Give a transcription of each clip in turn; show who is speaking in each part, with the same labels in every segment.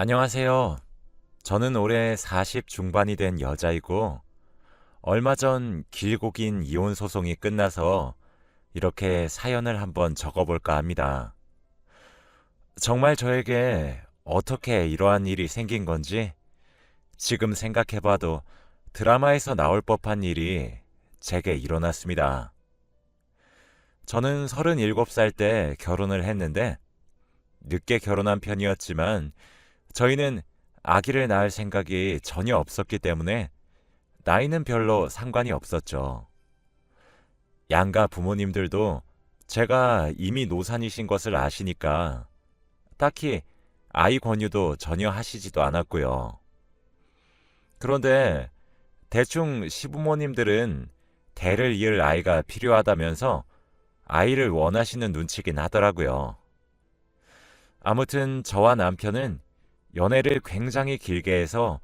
Speaker 1: 안녕하세요. 저는 올해 40 중반이 된 여자이고, 얼마 전 길고 긴 이혼 소송이 끝나서 이렇게 사연을 한번 적어볼까 합니다. 정말 저에게 어떻게 이러한 일이 생긴 건지 지금 생각해봐도 드라마에서 나올 법한 일이 제게 일어났습니다. 저는 37살 때 결혼을 했는데, 늦게 결혼한 편이었지만, 저희는 아기를 낳을 생각이 전혀 없었기 때문에 나이는 별로 상관이 없었죠. 양가 부모님들도 제가 이미 노산이신 것을 아시니까 딱히 아이 권유도 전혀 하시지도 않았고요. 그런데 대충 시부모님들은 대를 이을 아이가 필요하다면서 아이를 원하시는 눈치긴 하더라고요. 아무튼 저와 남편은 연애를 굉장히 길게 해서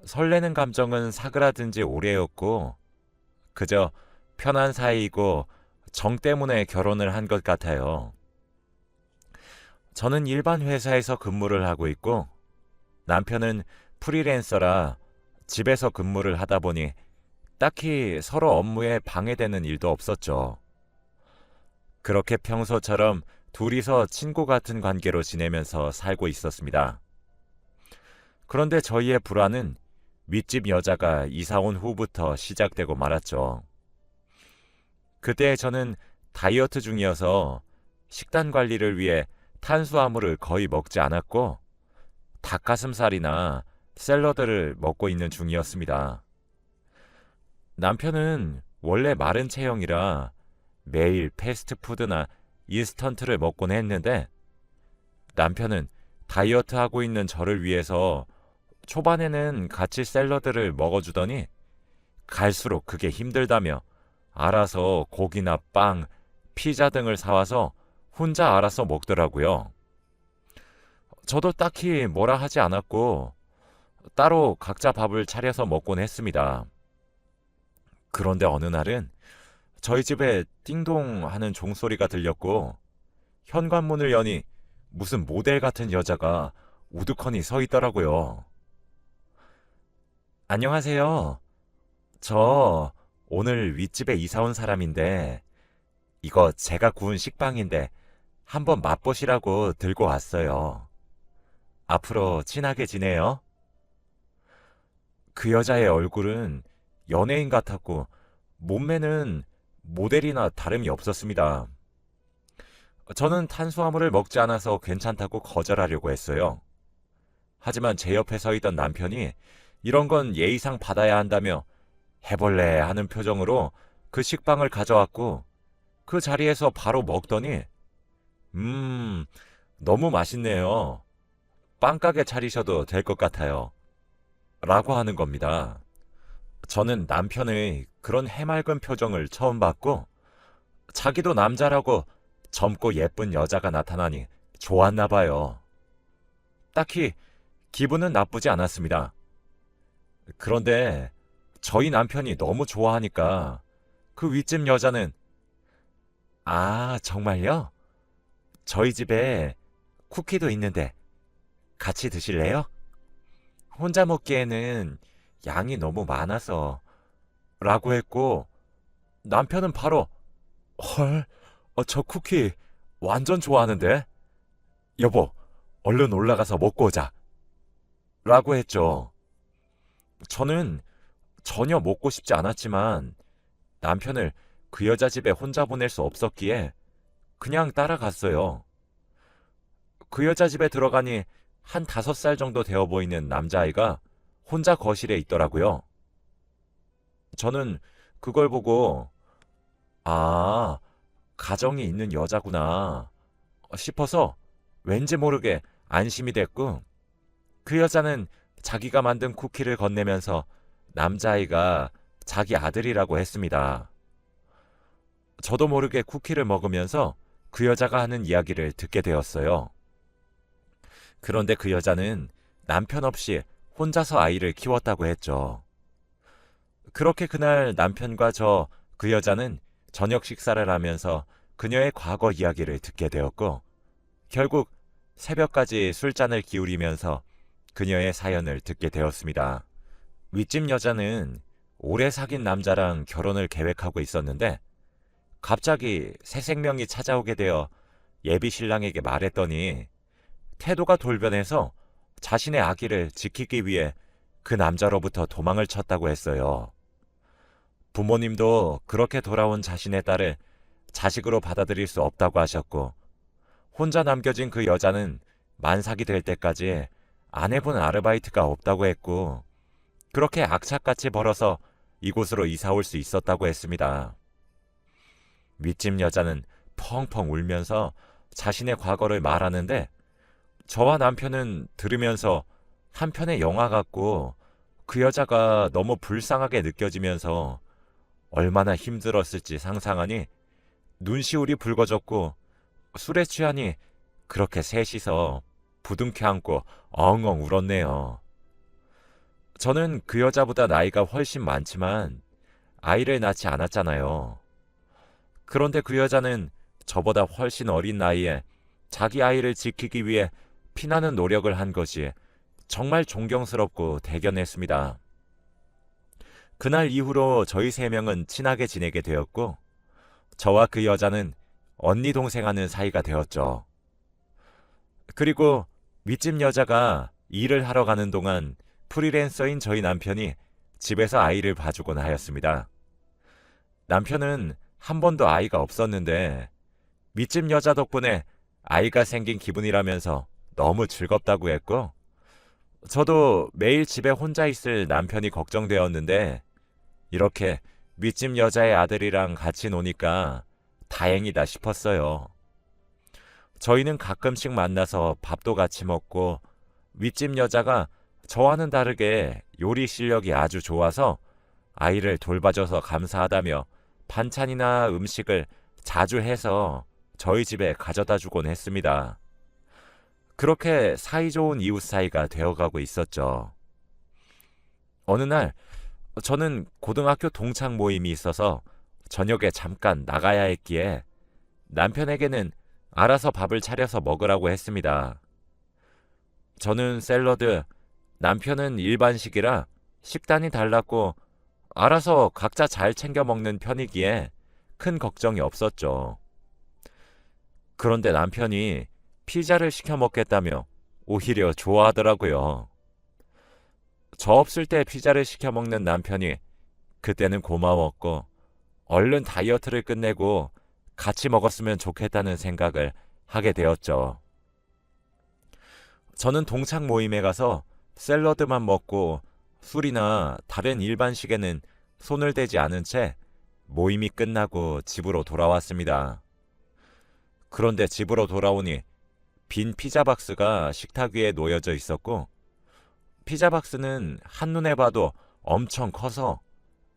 Speaker 1: 설레는 감정은 사그라든 지 오래였고, 그저 편한 사이이고 정 때문에 결혼을 한 것 같아요. 저는 일반 회사에서 근무를 하고 있고, 남편은 프리랜서라 집에서 근무를 하다 보니 딱히 서로 업무에 방해되는 일도 없었죠. 그렇게 평소처럼 둘이서 친구 같은 관계로 지내면서 살고 있었습니다. 그런데 저희의 불화는 윗집 여자가 이사 온 후부터 시작되고 말았죠. 그때 저는 다이어트 중이어서 식단 관리를 위해 탄수화물을 거의 먹지 않았고, 닭가슴살이나 샐러드를 먹고 있는 중이었습니다. 남편은 원래 마른 체형이라 매일 패스트푸드나 인스턴트를 먹곤 했는데, 남편은 다이어트 하고 있는 저를 위해서 초반에는 같이 샐러드를 먹어주더니 갈수록 그게 힘들다며 알아서 고기나 빵, 피자 등을 사와서 혼자 알아서 먹더라고요. 저도 딱히 뭐라 하지 않았고 따로 각자 밥을 차려서 먹곤 했습니다. 그런데 어느 날은 저희 집에 띵동 하는 종소리가 들렸고, 현관문을 여니 무슨 모델 같은 여자가 우두커니 서 있더라고요. 안녕하세요. 저 오늘 윗집에 이사 온 사람인데, 이거 제가 구운 식빵인데 한번 맛보시라고 들고 왔어요. 앞으로 친하게 지내요. 그 여자의 얼굴은 연예인 같았고, 몸매는 모델이나 다름이 없었습니다. 저는 탄수화물을 먹지 않아서 괜찮다고 거절하려고 했어요. 하지만 제 옆에 서 있던 남편이 이런 건 예의상 받아야 한다며 해볼래 하는 표정으로 그 식빵을 가져왔고, 그 자리에서 바로 먹더니 너무 맛있네요. 빵가게 차리셔도 될 것 같아요. 라고 하는 겁니다. 저는 남편의 그런 해맑은 표정을 처음 봤고, 자기도 남자라고 젊고 예쁜 여자가 나타나니 좋았나 봐요. 딱히 기분은 나쁘지 않았습니다. 그런데 저희 남편이 너무 좋아하니까 그 윗집 여자는 아, 정말요? 저희 집에 쿠키도 있는데 같이 드실래요? 혼자 먹기에는 양이 너무 많아서 라고 했고, 남편은 바로 헐, 저 쿠키 완전 좋아하는데? 여보, 얼른 올라가서 먹고 오자. 라고 했죠. 저는 전혀 먹고 싶지 않았지만 남편을 그 여자 집에 혼자 보낼 수 없었기에 그냥 따라갔어요. 그 여자 집에 들어가니 한 5살 정도 되어 보이는 남자아이가 혼자 거실에 있더라고요. 저는 그걸 보고 아, 가정이 있는 여자구나 싶어서 왠지 모르게 안심이 됐고, 그 여자는 자기가 만든 쿠키를 건네면서 남자아이가 자기 아들이라고 했습니다. 저도 모르게 쿠키를 먹으면서 그 여자가 하는 이야기를 듣게 되었어요. 그런데 그 여자는 남편 없이 혼자서 아이를 키웠다고 했죠. 그렇게 그날 남편과 그 여자는 저녁 식사를 하면서 그녀의 과거 이야기를 듣게 되었고, 결국 새벽까지 술잔을 기울이면서 그녀의 사연을 듣게 되었습니다. 윗집 여자는 오래 사귄 남자랑 결혼을 계획하고 있었는데 갑자기 새 생명이 찾아오게 되어 예비 신랑에게 말했더니 태도가 돌변해서 자신의 아기를 지키기 위해 그 남자로부터 도망을 쳤다고 했어요. 부모님도 그렇게 돌아온 자신의 딸을 자식으로 받아들일 수 없다고 하셨고, 혼자 남겨진 그 여자는 만삭이 될 때까지 안 해본 아르바이트가 없다고 했고, 그렇게 악착같이 벌어서 이곳으로 이사 올 수 있었다고 했습니다. 윗집 여자는 펑펑 울면서 자신의 과거를 말하는데, 저와 남편은 들으면서 한편의 영화 같고 그 여자가 너무 불쌍하게 느껴지면서 얼마나 힘들었을지 상상하니 눈시울이 붉어졌고, 술에 취하니 그렇게 셋이서 부둥켜 안고 엉엉 울었네요. 저는 그 여자보다 나이가 훨씬 많지만 아이를 낳지 않았잖아요. 그런데 그 여자는 저보다 훨씬 어린 나이에 자기 아이를 지키기 위해 피나는 노력을 한 것이 정말 존경스럽고 대견했습니다. 그날 이후로 저희 세 명은 친하게 지내게 되었고, 저와 그 여자는 언니 동생하는 사이가 되었죠. 그리고 윗집 여자가 일을 하러 가는 동안 프리랜서인 저희 남편이 집에서 아이를 봐주곤 하였습니다. 남편은 한 번도 아이가 없었는데 윗집 여자 덕분에 아이가 생긴 기분이라면서 너무 즐겁다고 했고, 저도 매일 집에 혼자 있을 남편이 걱정되었는데 이렇게 윗집 여자의 아들이랑 같이 노니까 다행이다 싶었어요. 저희는 가끔씩 만나서 밥도 같이 먹고, 윗집 여자가 저와는 다르게 요리 실력이 아주 좋아서 아이를 돌봐줘서 감사하다며 반찬이나 음식을 자주 해서 저희 집에 가져다 주곤 했습니다. 그렇게 사이좋은 이웃 사이가 되어가고 있었죠. 어느 날 저는 고등학교 동창 모임이 있어서 저녁에 잠깐 나가야 했기에 남편에게는 알아서 밥을 차려서 먹으라고 했습니다. 저는 샐러드, 남편은 일반식이라 식단이 달랐고 알아서 각자 잘 챙겨 먹는 편이기에 큰 걱정이 없었죠. 그런데 남편이 피자를 시켜 먹겠다며 오히려 좋아하더라고요. 저 없을 때 피자를 시켜 먹는 남편이 그때는 고마웠고, 얼른 다이어트를 끝내고 같이 먹었으면 좋겠다는 생각을 하게 되었죠. 저는 동창 모임에 가서 샐러드만 먹고 술이나 다른 일반식에는 손을 대지 않은 채 모임이 끝나고 집으로 돌아왔습니다. 그런데 집으로 돌아오니 빈 피자 박스가 식탁 위에 놓여져 있었고, 피자 박스는 한눈에 봐도 엄청 커서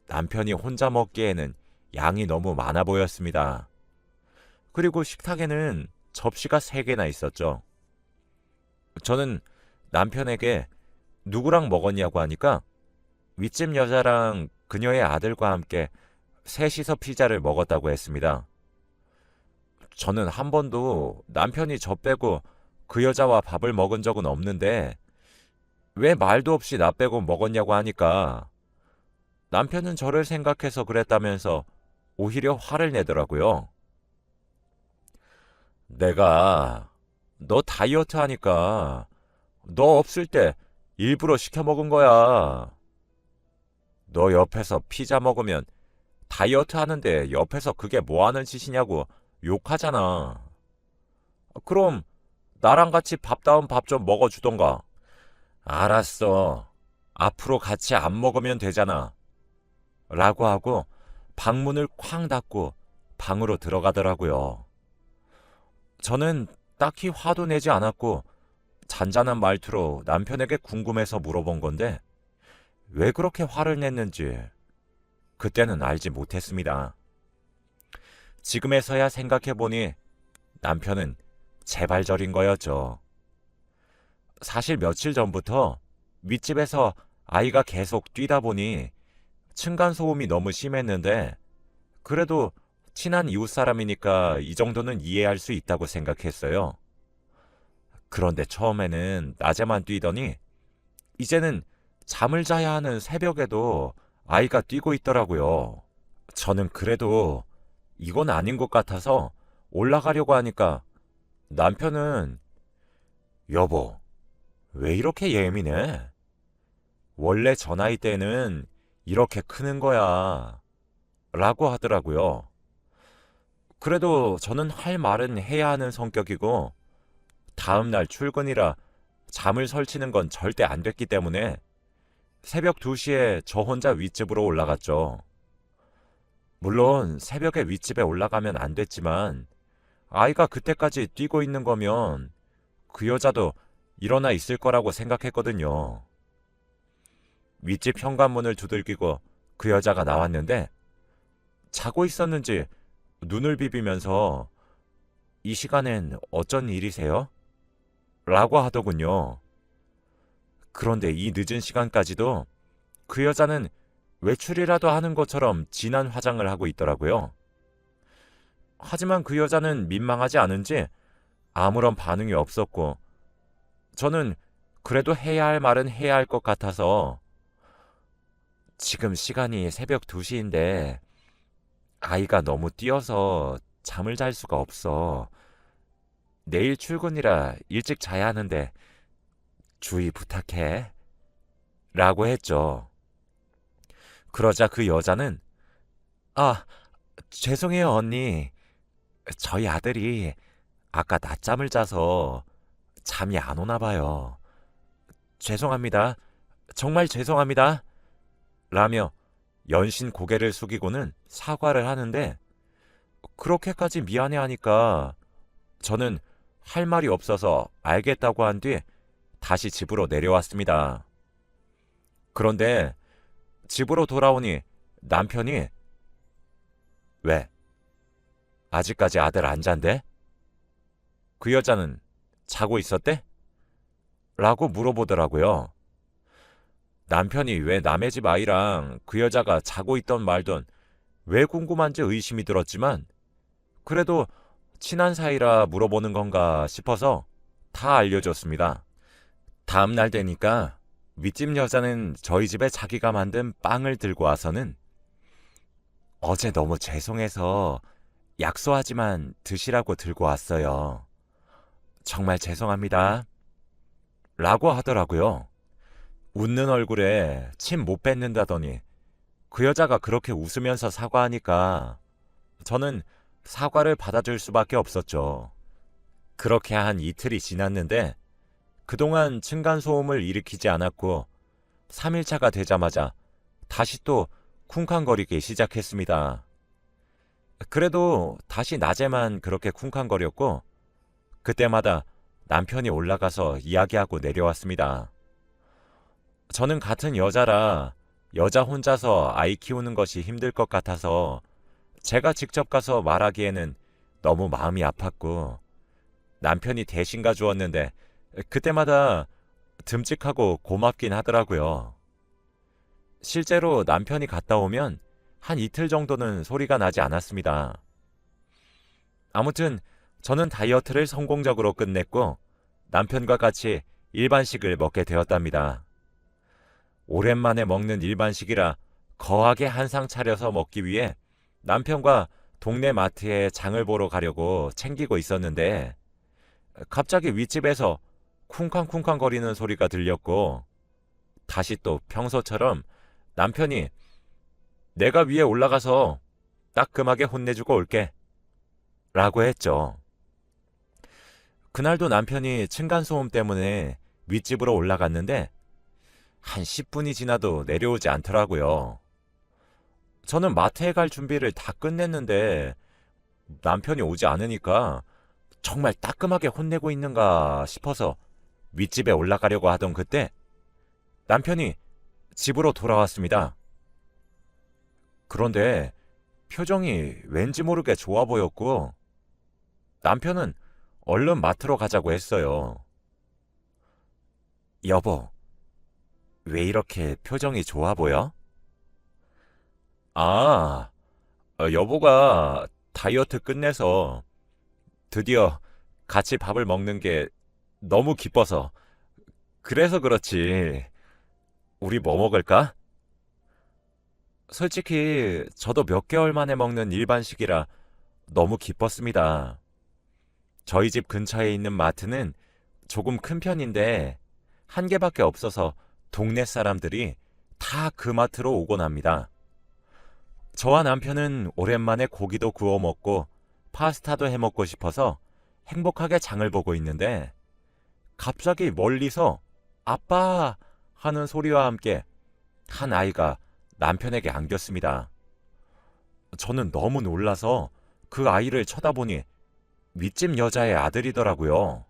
Speaker 1: 남편이 혼자 먹기에는 양이 너무 많아 보였습니다. 그리고 식탁에는 접시가 3개나 있었죠. 저는 남편에게 누구랑 먹었냐고 하니까 윗집 여자랑 그녀의 아들과 함께 셋이서 피자를 먹었다고 했습니다. 저는 한 번도 남편이 저 빼고 그 여자와 밥을 먹은 적은 없는데 왜 말도 없이 나 빼고 먹었냐고 하니까 남편은 저를 생각해서 그랬다면서 오히려 화를 내더라고요. 내가 너 다이어트 하니까 너 없을 때 일부러 시켜 먹은 거야. 너 옆에서 피자 먹으면 다이어트 하는데 옆에서 그게 뭐 하는 짓이냐고 욕하잖아. 그럼 나랑 같이 밥다운 밥 좀 먹어주던가. 알았어. 앞으로 같이 안 먹으면 되잖아. 라고 하고 방문을 쾅 닫고 방으로 들어가더라고요. 저는 딱히 화도 내지 않았고 잔잔한 말투로 남편에게 궁금해서 물어본 건데 왜 그렇게 화를 냈는지 그때는 알지 못했습니다. 지금에서야 생각해보니 남편은 재발절인 거였죠. 사실 며칠 전부터 윗집에서 아이가 계속 뛰다 보니 층간소음이 너무 심했는데 그래도 친한 이웃 사람이니까 이 정도는 이해할 수 있다고 생각했어요. 그런데 처음에는 낮에만 뛰더니 이제는 잠을 자야 하는 새벽에도 아이가 뛰고 있더라고요. 저는 그래도 이건 아닌 것 같아서 올라가려고 하니까 남편은 여보, 왜 이렇게 예민해? 원래 저 나이 때는 이렇게 크는 거야. 라고 하더라고요. 그래도 저는 할 말은 해야 하는 성격이고 다음날 출근이라 잠을 설치는 건 절대 안 됐기 때문에 새벽 2시에 저 혼자 윗집으로 올라갔죠. 물론 새벽에 윗집에 올라가면 안 됐지만 아이가 그때까지 뛰고 있는 거면 그 여자도 일어나 있을 거라고 생각했거든요. 윗집 현관문을 두들기고 그 여자가 나왔는데 자고 있었는지 눈을 비비면서 이 시간엔 어쩐 일이세요? 라고 하더군요. 그런데 이 늦은 시간까지도 그 여자는 외출이라도 하는 것처럼 진한 화장을 하고 있더라고요. 하지만 그 여자는 민망하지 않은지 아무런 반응이 없었고 저는 그래도 해야 할 말은 해야 할 것 같아서 지금 시간이 새벽 2시인데 아이가 너무 뛰어서 잠을 잘 수가 없어. 내일 출근이라 일찍 자야 하는데 주의 부탁해. 라고 했죠. 그러자 그 여자는 아, 죄송해요 언니. 저희 아들이 아까 낮잠을 자서 잠이 안 오나 봐요. 죄송합니다. 정말 죄송합니다. 라며 연신 고개를 숙이고는 사과를 하는데 그렇게까지 미안해하니까 저는 할 말이 없어서 알겠다고 한 뒤 다시 집으로 내려왔습니다. 그런데 집으로 돌아오니 남편이 왜? 아직까지 아들 안 잔대? 그 여자는 자고 있었대? 라고 물어보더라고요. 남편이 왜 남의 집 아이랑 그 여자가 자고 있던 말던 왜 궁금한지 의심이 들었지만 그래도 친한 사이라 물어보는 건가 싶어서 다 알려줬습니다. 다음 날 되니까 윗집 여자는 저희 집에 자기가 만든 빵을 들고 와서는 어제 너무 죄송해서 약소하지만 드시라고 들고 왔어요. 정말 죄송합니다. 라고 하더라고요. 웃는 얼굴에 침 못 뱉는다더니 그 여자가 그렇게 웃으면서 사과하니까 저는 사과를 받아줄 수밖에 없었죠. 그렇게 한 이틀이 지났는데 그동안 층간소음을 일으키지 않았고 3일차가 되자마자 다시 또 쿵쾅거리기 시작했습니다. 그래도 다시 낮에만 그렇게 쿵쾅거렸고 그때마다 남편이 올라가서 이야기하고 내려왔습니다. 저는 같은 여자라 여자 혼자서 아이 키우는 것이 힘들 것 같아서 제가 직접 가서 말하기에는 너무 마음이 아팠고 남편이 대신 가주었는데 그때마다 듬직하고 고맙긴 하더라고요. 실제로 남편이 갔다 오면 한 이틀 정도는 소리가 나지 않았습니다. 아무튼 저는 다이어트를 성공적으로 끝냈고 남편과 같이 일반식을 먹게 되었답니다. 오랜만에 먹는 일반식이라 거하게 한상 차려서 먹기 위해 남편과 동네 마트에 장을 보러 가려고 챙기고 있었는데 갑자기 윗집에서 쿵쾅쿵쾅 거리는 소리가 들렸고 다시 또 평소처럼 남편이 내가 위에 올라가서 따끔하게 혼내주고 올게 라고 했죠. 그날도 남편이 층간소음 때문에 윗집으로 올라갔는데 한 10분이 지나도 내려오지 않더라고요. 저는 마트에 갈 준비를 다 끝냈는데 남편이 오지 않으니까 정말 따끔하게 혼내고 있는가 싶어서 윗집에 올라가려고 하던 그때 남편이 집으로 돌아왔습니다. 그런데 표정이 왠지 모르게 좋아 보였고 남편은 얼른 마트로 가자고 했어요. 여보, 왜 이렇게 표정이 좋아 보여? 아, 여보가 다이어트 끝내서 드디어 같이 밥을 먹는 게 너무 기뻐서 그래서 그렇지. 우리 뭐 먹을까? 솔직히 저도 몇 개월 만에 먹는 일반식이라 너무 기뻤습니다. 저희 집 근처에 있는 마트는 조금 큰 편인데 한 개밖에 없어서 동네 사람들이 다 그 마트로 오곤 합니다. 저와 남편은 오랜만에 고기도 구워 먹고 파스타도 해 먹고 싶어서 행복하게 장을 보고 있는데 갑자기 멀리서 아빠 하는 소리와 함께 한 아이가 남편에게 안겼습니다. 저는 너무 놀라서 그 아이를 쳐다보니 윗집 여자의 아들이더라고요.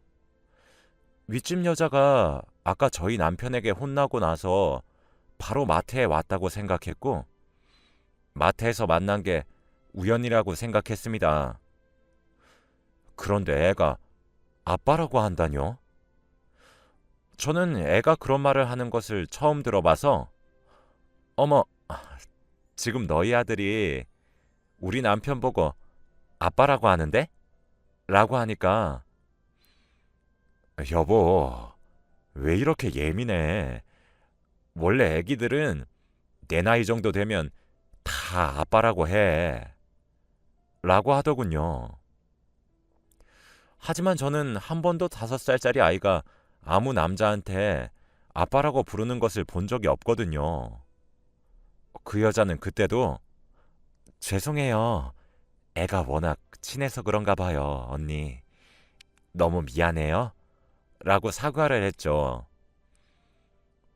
Speaker 1: 윗집 여자가 아까 저희 남편에게 혼나고 나서 바로 마트에 왔다고 생각했고 마트에서 만난 게 우연이라고 생각했습니다. 그런데 애가 아빠라고 한다뇨? 저는 애가 그런 말을 하는 것을 처음 들어봐서 어머, 지금 너희 아들이 우리 남편 보고 아빠라고 하는데? 라고 하니까 여보, 왜 이렇게 예민해? 원래 애기들은 내 나이 정도 되면 다 아빠라고 해. 라고 하더군요. 하지만 저는 한 번도 5살짜리 아이가 아무 남자한테 아빠라고 부르는 것을 본 적이 없거든요. 그 여자는 그때도 죄송해요. 애가 워낙 친해서 그런가 봐요, 언니. 너무 미안해요. 라고 사과를 했죠.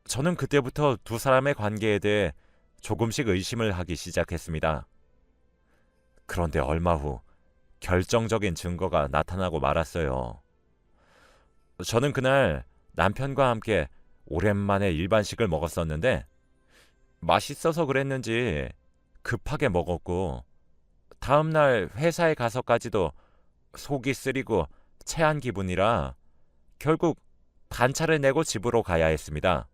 Speaker 1: 저는 그때부터 두 사람의 관계에 대해 조금씩 의심을 하기 시작했습니다. 그런데 얼마 후 결정적인 증거가 나타나고 말았어요. 저는 그날 남편과 함께 오랜만에 일반식을 먹었었는데 맛있어서 그랬는지 급하게 먹었고 다음날 회사에 가서까지도 속이 쓰리고 체한 기분이라 결국 반차를 내고 집으로 가야 했습니다.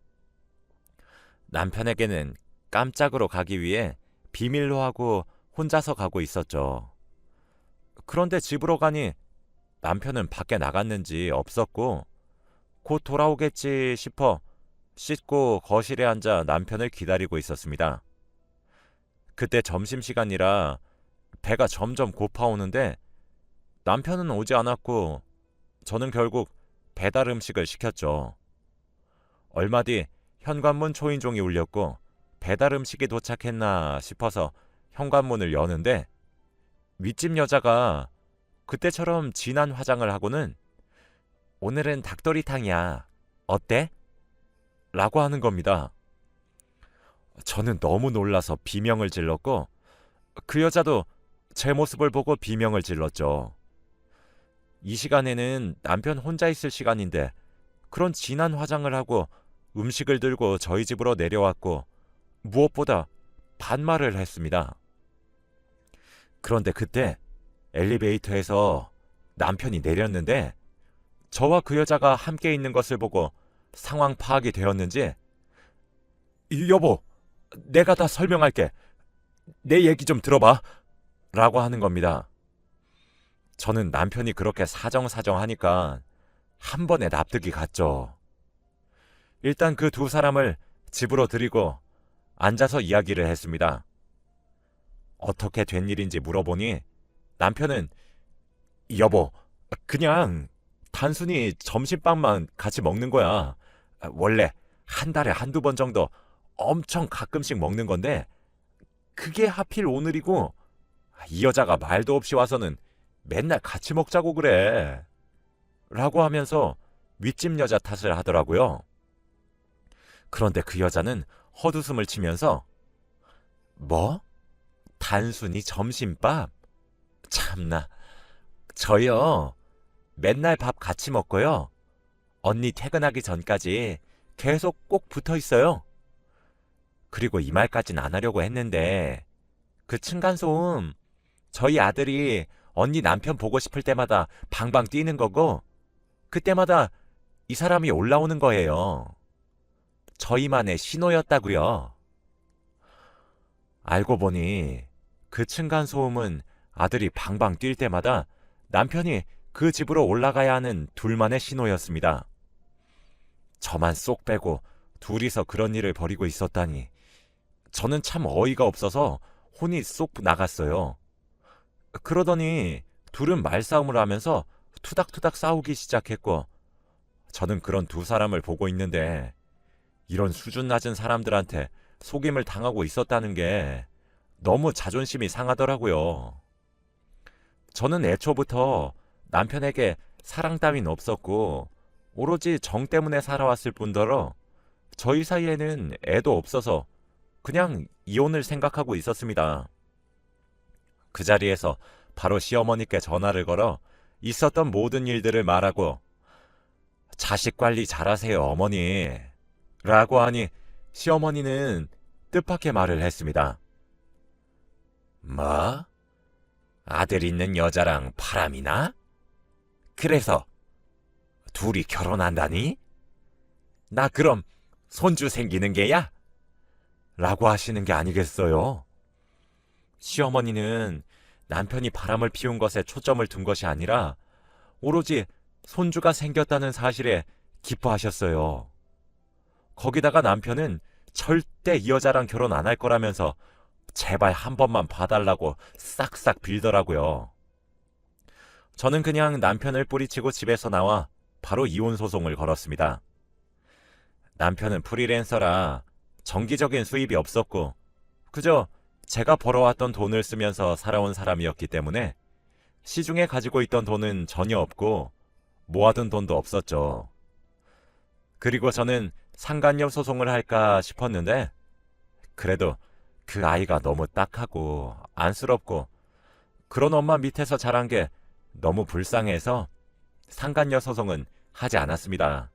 Speaker 1: 남편에게는 깜짝으로 가기 위해 비밀로 하고 혼자서 가고 있었죠. 그런데 집으로 가니 남편은 밖에 나갔는지 없었고 곧 돌아오겠지 싶어 씻고 거실에 앉아 남편을 기다리고 있었습니다. 그때 점심시간이라 배가 점점 고파오는데 남편은 오지 않았고 저는 결국 배달 음식을 시켰죠. 얼마 뒤 현관문 초인종이 울렸고 배달 음식이 도착했나 싶어서 현관문을 여는데 윗집 여자가 그때처럼 진한 화장을 하고는 오늘은 닭도리탕이야. 어때? 라고 하는 겁니다. 저는 너무 놀라서 비명을 질렀고 그 여자도 제 모습을 보고 비명을 질렀죠. 이 시간에는 남편 혼자 있을 시간인데 그런 진한 화장을 하고 음식을 들고 저희 집으로 내려왔고 무엇보다 반말을 했습니다. 그런데 그때 엘리베이터에서 남편이 내렸는데 저와 그 여자가 함께 있는 것을 보고 상황 파악이 되었는지 여보, 내가 다 설명할게. 내 얘기 좀 들어봐. 라고 하는 겁니다. 저는 남편이 그렇게 사정사정하니까 한 번에 납득이 갔죠. 일단 그 두 사람을 집으로 들이고 앉아서 이야기를 했습니다. 어떻게 된 일인지 물어보니 남편은 여보, 그냥 단순히 점심밥만 같이 먹는 거야. 원래 한 달에 한두 번 정도 엄청 가끔씩 먹는 건데 그게 하필 오늘이고 이 여자가 말도 없이 와서는 맨날 같이 먹자고 그래. 라고 하면서 윗집 여자 탓을 하더라고요. 그런데 그 여자는 헛웃음을 치면서 뭐? 단순히 점심밥? 참나. 저요. 맨날 밥 같이 먹고요. 언니 퇴근하기 전까지 계속 꼭 붙어 있어요. 그리고 이 말까진 안 하려고 했는데 그 층간소음 저희 아들이 언니 남편 보고 싶을 때마다 방방 뛰는 거고 그때마다 이 사람이 올라오는 거예요. 저희만의 신호였다고요. 알고 보니 그 층간소음은 아들이 방방 뛸 때마다 남편이 그 집으로 올라가야 하는 둘만의 신호였습니다. 저만 쏙 빼고 둘이서 그런 일을 벌이고 있었다니. 저는 참 어이가 없어서 혼이 쏙 나갔어요. 그러더니 둘은 말싸움을 하면서 투닥투닥 싸우기 시작했고, 저는 그런 두 사람을 보고 있는데 이런 수준 낮은 사람들한테 속임을 당하고 있었다는 게 너무 자존심이 상하더라고요. 저는 애초부터 남편에게 사랑 따윈 없었고 오로지 정 때문에 살아왔을 뿐더러 저희 사이에는 애도 없어서 그냥 이혼을 생각하고 있었습니다. 그 자리에서 바로 시어머니께 전화를 걸어 있었던 모든 일들을 말하고 자식 관리 잘하세요, 어머니. 라고 하니 시어머니는 뜻밖의 말을 했습니다. 뭐? 아들 있는 여자랑 바람이나? 그래서 둘이 결혼한다니? 나 그럼 손주 생기는 게야? 라고 하시는 게 아니겠어요? 시어머니는 남편이 바람을 피운 것에 초점을 둔 것이 아니라 오로지 손주가 생겼다는 사실에 기뻐하셨어요. 거기다가 남편은 절대 이 여자랑 결혼 안 할 거라면서 제발 한 번만 봐달라고 싹싹 빌더라고요. 저는 그냥 남편을 뿌리치고 집에서 나와 바로 이혼 소송을 걸었습니다. 남편은 프리랜서라 정기적인 수입이 없었고 그저 제가 벌어왔던 돈을 쓰면서 살아온 사람이었기 때문에 시중에 가지고 있던 돈은 전혀 없고 모아둔 돈도 없었죠. 그리고 저는 상간녀 소송을 할까 싶었는데 그래도 그 아이가 너무 딱하고 안쓰럽고 그런 엄마 밑에서 자란 게 너무 불쌍해서 상간녀 소송은 하지 않았습니다.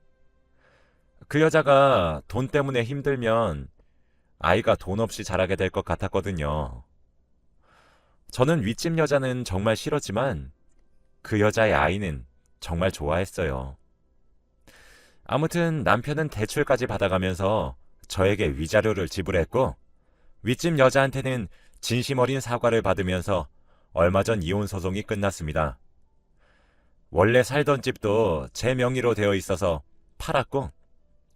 Speaker 1: 그 여자가 돈 때문에 힘들면 아이가 돈 없이 자라게 될 것 같았거든요. 저는 윗집 여자는 정말 싫었지만 그 여자의 아이는 정말 좋아했어요. 아무튼 남편은 대출까지 받아가면서 저에게 위자료를 지불했고 윗집 여자한테는 진심 어린 사과를 받으면서 얼마 전 이혼 소송이 끝났습니다. 원래 살던 집도 제 명의로 되어 있어서 팔았고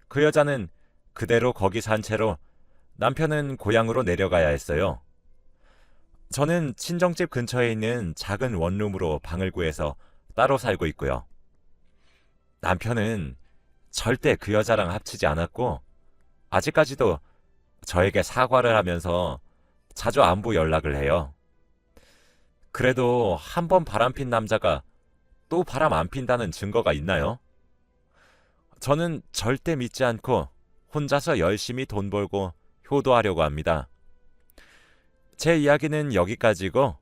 Speaker 1: 그 여자는 그대로 거기 산 채로 남편은 고향으로 내려가야 했어요. 저는 친정집 근처에 있는 작은 원룸으로 방을 구해서 따로 살고 있고요. 남편은 절대 그 여자랑 합치지 않았고 아직까지도 저에게 사과를 하면서 자주 안부 연락을 해요. 그래도 한 번 바람핀 남자가 또 바람 안 핀다는 증거가 있나요? 저는 절대 믿지 않고 혼자서 열심히 돈 벌고 효도하려고 합니다. 제 이야기는 여기까지고